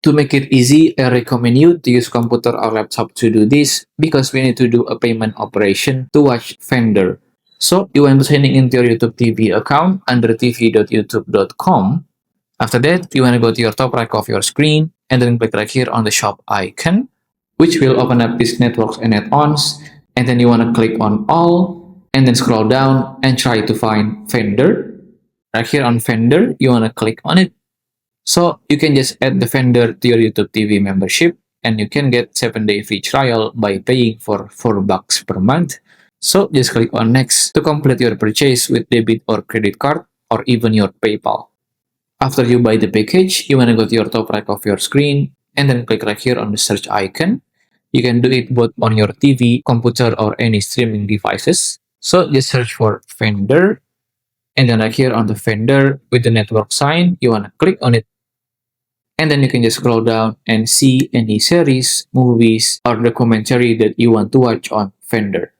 To make it easy, I recommend you to use computer or laptop to do this because we need to do a payment operation to watch Fandor. So you want to sign into your YouTube TV account under tv.youtube.com. After that, you want to go to your top right of your screen and then click right here on the shop icon, which will open up this networks and add-ons. And then you want to click on all and then scroll down and try to find Fandor. Right here on Fandor, you want to click on it. So you can just add the Fandor to your YouTube TV membership and you can get 7-day free trial by paying for $4 per month. So just click on next to complete your purchase with debit or credit card or even your PayPal. After you buy the package, you want to go to your top right of your screen and then click right here on the search icon. You can do it both on your TV, computer, or any streaming devices. So just search for Fandor and then right here on the Fandor with the network sign, you want to click on it. And then you can just scroll down and see any series, movies, or documentary that you want to watch on Fandor.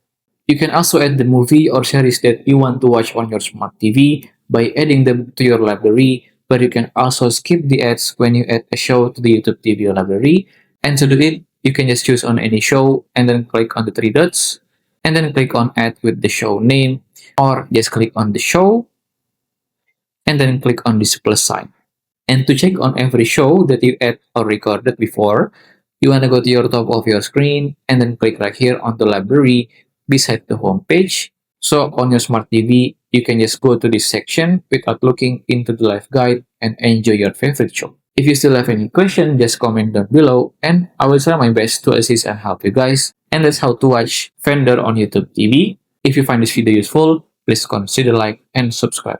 You can also add the movie or series that you want to watch on your smart TV by adding them to your library, but you can also skip the ads when you add a show to the YouTube TV library. And to do it, you can just choose on any show and then click on the three dots and then click on add with the show name, or just click on the show and then click on this plus sign. And to check on every show that you add or recorded before, you want to go to your top of your screen and then click right here on the library beside the home page. So on your smart TV, you can just go to this section without looking into the live guide and enjoy your favorite show. If you still have any question, just comment down below and I will try my best to assist and help you guys. And that's how to watch Fandor on YouTube TV. If you find this video useful, please consider like and subscribe.